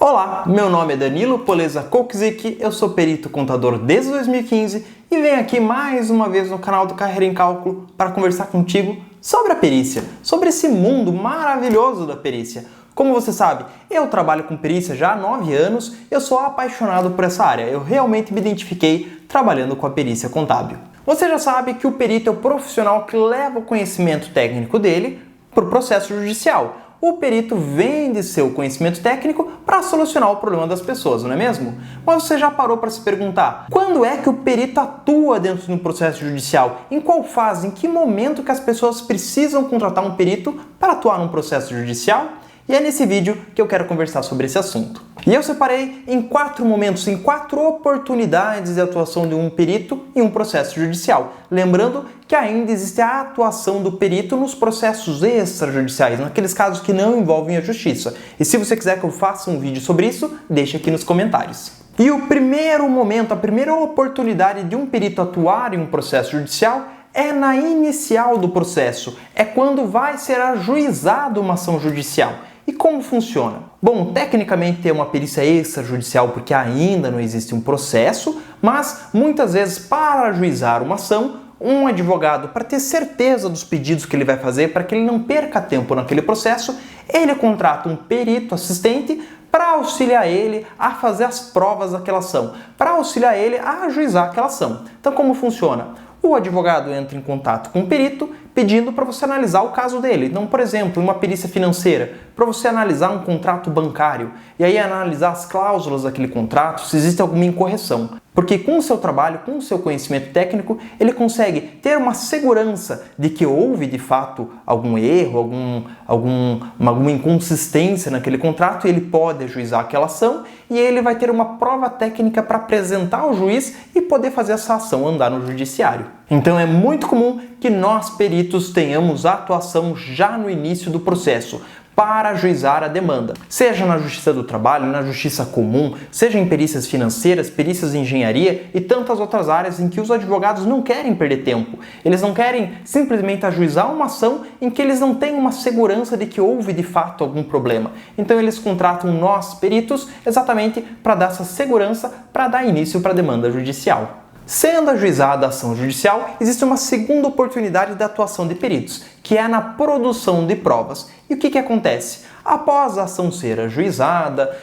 Olá, meu nome é Danilo Poleza Kokzik, eu sou perito contador desde 2015 e venho aqui mais uma vez no canal do Carreira em Cálculo para conversar contigo sobre a perícia, sobre esse mundo maravilhoso da perícia. Como você sabe, eu trabalho com perícia já há 9 anos, eu sou apaixonado por essa área, eu realmente me identifiquei trabalhando com a perícia contábil. Você já sabe que o perito é o profissional que leva o conhecimento técnico dele para o processo judicial. O perito vende seu conhecimento técnico para solucionar o problema das pessoas, não é mesmo? Mas você já parou para se perguntar, quando é que o perito atua dentro de um processo judicial? Em qual fase, em que momento que as pessoas precisam contratar um perito para atuar num processo judicial? E é nesse vídeo que eu quero conversar sobre esse assunto. E eu separei em 4 momentos, em 4 oportunidades de atuação de um perito em um processo judicial. Lembrando que ainda existe a atuação do perito nos processos extrajudiciais, naqueles casos que não envolvem a justiça. E se você quiser que eu faça um vídeo sobre isso, deixa aqui nos comentários. E o primeiro momento, a primeira oportunidade de um perito atuar em um processo judicial é na inicial do processo, é quando vai ser ajuizada uma ação judicial. E como funciona? Bom, tecnicamente é uma perícia extrajudicial porque ainda não existe um processo, mas muitas vezes para ajuizar uma ação, um advogado, para ter certeza dos pedidos que ele vai fazer, para que ele não perca tempo naquele processo, ele contrata um perito assistente para auxiliar ele a fazer as provas daquela ação, para auxiliar ele a ajuizar aquela ação. Então como funciona? O advogado entra em contato com o perito pedindo para você analisar o caso dele. Então, por exemplo, uma perícia financeira, para você analisar um contrato bancário e aí analisar as cláusulas daquele contrato, se existe alguma incorreção. Porque com o seu trabalho, com o seu conhecimento técnico, ele consegue ter uma segurança de que houve de fato algum erro, alguma inconsistência naquele contrato e ele pode ajuizar aquela ação e ele vai ter uma prova técnica para apresentar ao juiz e poder fazer essa ação andar no judiciário. Então é muito comum que nós peritos tenhamos atuação já no início do processo para ajuizar a demanda, seja na Justiça do Trabalho, na Justiça Comum, seja em perícias financeiras, perícias de engenharia e tantas outras áreas em que os advogados não querem perder tempo. Eles não querem simplesmente ajuizar uma ação em que eles não têm uma segurança de que houve de fato algum problema. Então eles contratam nós, peritos, exatamente para dar essa segurança, para dar início para a demanda judicial. Sendo ajuizada a ação judicial, existe uma segunda oportunidade de atuação de peritos, que é na produção de provas. E o que acontece? Após a ação ser ajuizada,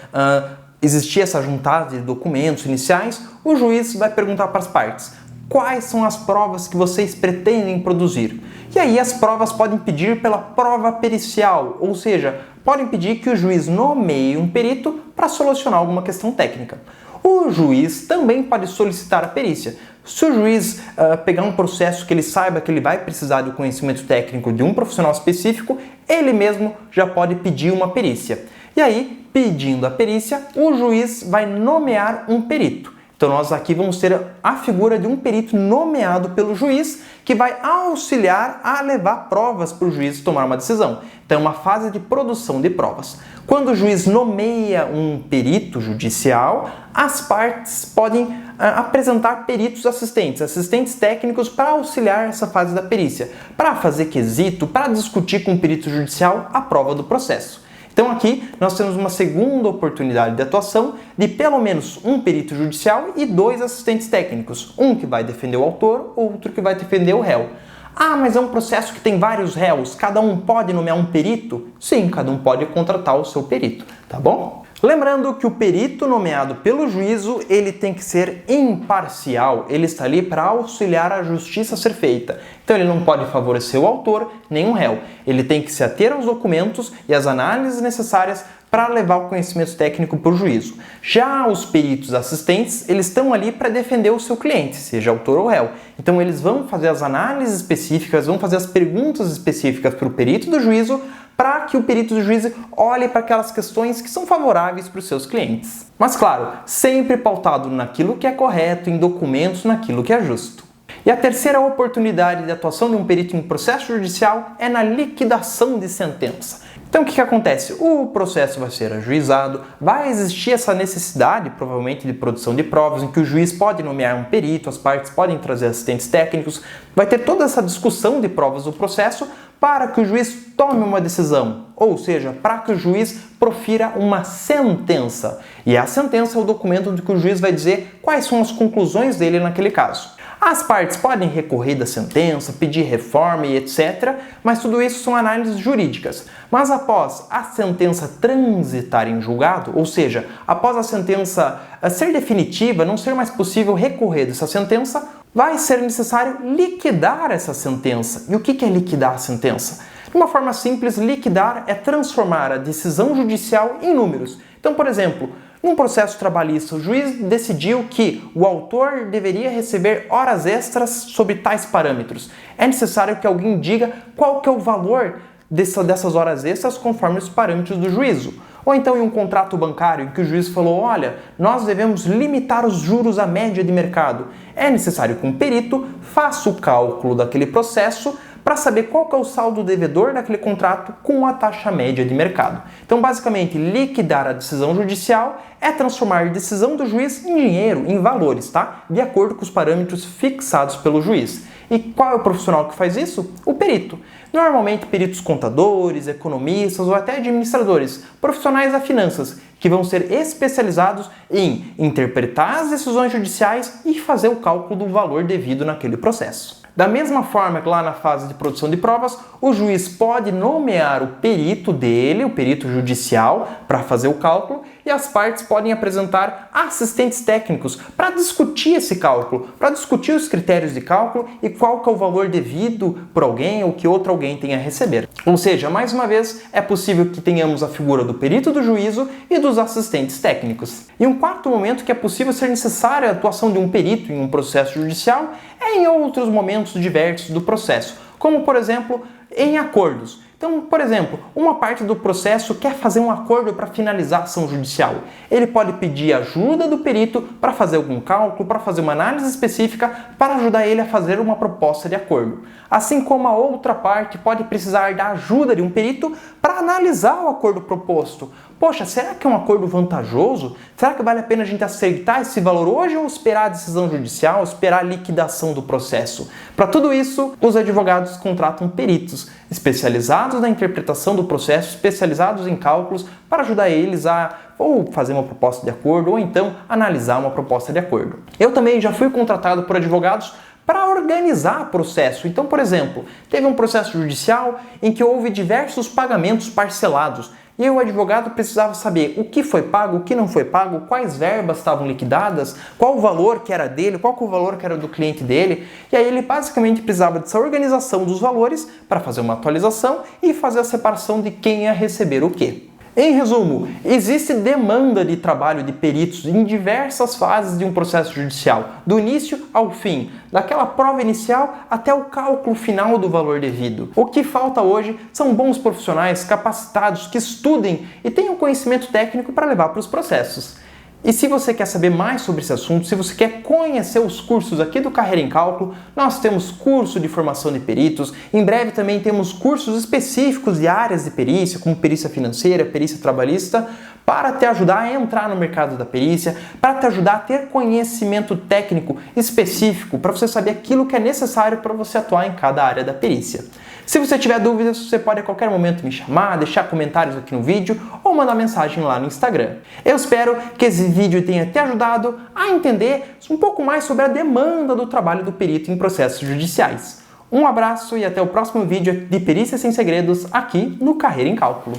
existir essa juntada de documentos iniciais, o juiz vai perguntar para as partes: quais são as provas que vocês pretendem produzir? E aí as provas podem pedir pela prova pericial, ou seja, podem pedir que o juiz nomeie um perito para solucionar alguma questão técnica. O juiz também pode solicitar a perícia. Se o juiz pegar um processo que ele saiba que ele vai precisar do conhecimento técnico de um profissional específico, ele mesmo já pode pedir uma perícia. E aí, pedindo a perícia, o juiz vai nomear um perito. Então nós aqui vamos ter a figura de um perito nomeado pelo juiz que vai auxiliar a levar provas para o juiz tomar uma decisão. Então é uma fase de produção de provas. Quando o juiz nomeia um perito judicial, as partes podem apresentar peritos assistentes técnicos para auxiliar essa fase da perícia, para fazer quesito, para discutir com o perito judicial a prova do processo. Então aqui nós temos uma segunda oportunidade de atuação de pelo menos um perito judicial e 2 assistentes técnicos. Um que vai defender o autor, outro que vai defender o réu. Ah, mas é um processo que tem vários réus, cada um pode nomear um perito? Sim, cada um pode contratar o seu perito, tá bom? Lembrando que o perito nomeado pelo juízo, ele tem que ser imparcial, ele está ali para auxiliar a justiça a ser feita. Então ele não pode favorecer o autor nem o réu, ele tem que se ater aos documentos e às análises necessárias para levar o conhecimento técnico para o juízo. Já os peritos assistentes, eles estão ali para defender o seu cliente, seja autor ou réu. Então eles vão fazer as análises específicas, vão fazer as perguntas específicas para o perito do juízo, para que o perito do juízo olhe para aquelas questões que são favoráveis para os seus clientes. Mas claro, sempre pautado naquilo que é correto, em documentos, naquilo que é justo. E a terceira oportunidade de atuação de um perito em processo judicial é na liquidação de sentença. Então o que acontece? O processo vai ser ajuizado, vai existir essa necessidade, provavelmente, de produção de provas, em que o juiz pode nomear um perito, as partes podem trazer assistentes técnicos, vai ter toda essa discussão de provas do processo para que o juiz tome uma decisão, ou seja, para que o juiz profira uma sentença. E a sentença é o documento em que o juiz vai dizer quais são as conclusões dele naquele caso. As partes podem recorrer da sentença, pedir reforma e etc., mas tudo isso são análises jurídicas. Mas após a sentença transitar em julgado, ou seja, após a sentença ser definitiva, não ser mais possível recorrer dessa sentença, vai ser necessário liquidar essa sentença. E o que é liquidar a sentença? De uma forma simples, liquidar é transformar a decisão judicial em números. Então, por exemplo, num processo trabalhista, o juiz decidiu que o autor deveria receber horas extras sobre tais parâmetros. É necessário que alguém diga qual que é o valor dessas horas extras conforme os parâmetros do juízo. Ou então em um contrato bancário em que o juiz falou, olha, nós devemos limitar os juros à média de mercado. É necessário que um perito faça o cálculo daquele processo para saber qual que é o saldo devedor daquele contrato com a taxa média de mercado. Então, basicamente, liquidar a decisão judicial é transformar a decisão do juiz em dinheiro, em valores, tá? De acordo com os parâmetros fixados pelo juiz. E qual é o profissional que faz isso? O perito. Normalmente, peritos contadores, economistas ou até administradores, profissionais da finanças, que vão ser especializados em interpretar as decisões judiciais e fazer o cálculo do valor devido naquele processo. Da mesma forma que lá na fase de produção de provas, o juiz pode nomear o perito dele, o perito judicial, para fazer o cálculo, e as partes podem apresentar assistentes técnicos para discutir esse cálculo, para discutir os critérios de cálculo e qual que é o valor devido por alguém ou que outro alguém tenha a receber. Ou seja, mais uma vez, é possível que tenhamos a figura do perito do juízo e dos assistentes técnicos. E um quarto momento que é possível ser necessária a atuação de um perito em um processo judicial é em outros momentos diversos do processo, como por exemplo em acordos. Então, por exemplo, uma parte do processo quer fazer um acordo para finalizar a ação judicial. Ele pode pedir ajuda do perito para fazer algum cálculo, para fazer uma análise específica, para ajudar ele a fazer uma proposta de acordo. Assim como a outra parte pode precisar da ajuda de um perito para analisar o acordo proposto. Poxa, será que é um acordo vantajoso? Será que vale a pena a gente aceitar esse valor hoje ou esperar a decisão judicial, esperar a liquidação do processo? Para tudo isso, os advogados contratam peritos especializados na interpretação do processo, especializados em cálculos, para ajudar eles a ou fazer uma proposta de acordo ou então analisar uma proposta de acordo. Eu também já fui contratado por advogados para organizar o processo. Então, por exemplo, teve um processo judicial em que houve diversos pagamentos parcelados. E o advogado precisava saber o que foi pago, o que não foi pago, quais verbas estavam liquidadas, qual o valor que era dele, qual o valor que era do cliente dele. E aí ele basicamente precisava dessa organização dos valores para fazer uma atualização e fazer a separação de quem ia receber o quê. Em resumo, existe demanda de trabalho de peritos em diversas fases de um processo judicial, do início ao fim, daquela prova inicial até o cálculo final do valor devido. O que falta hoje são bons profissionais capacitados que estudem e tenham conhecimento técnico para levar para os processos. E se você quer saber mais sobre esse assunto, se você quer conhecer os cursos aqui do Carreira em Cálculo, nós temos curso de formação de peritos, em breve também temos cursos específicos de áreas de perícia, como perícia financeira, perícia trabalhista, para te ajudar a entrar no mercado da perícia, para te ajudar a ter conhecimento técnico específico, para você saber aquilo que é necessário para você atuar em cada área da perícia. Se você tiver dúvidas, você pode a qualquer momento me chamar, deixar comentários aqui no vídeo ou mandar mensagem lá no Instagram. Eu espero que esse vídeo tenha te ajudado a entender um pouco mais sobre a demanda do trabalho do perito em processos judiciais. Um abraço e até o próximo vídeo de Perícia Sem Segredos aqui no Carreira em Cálculo.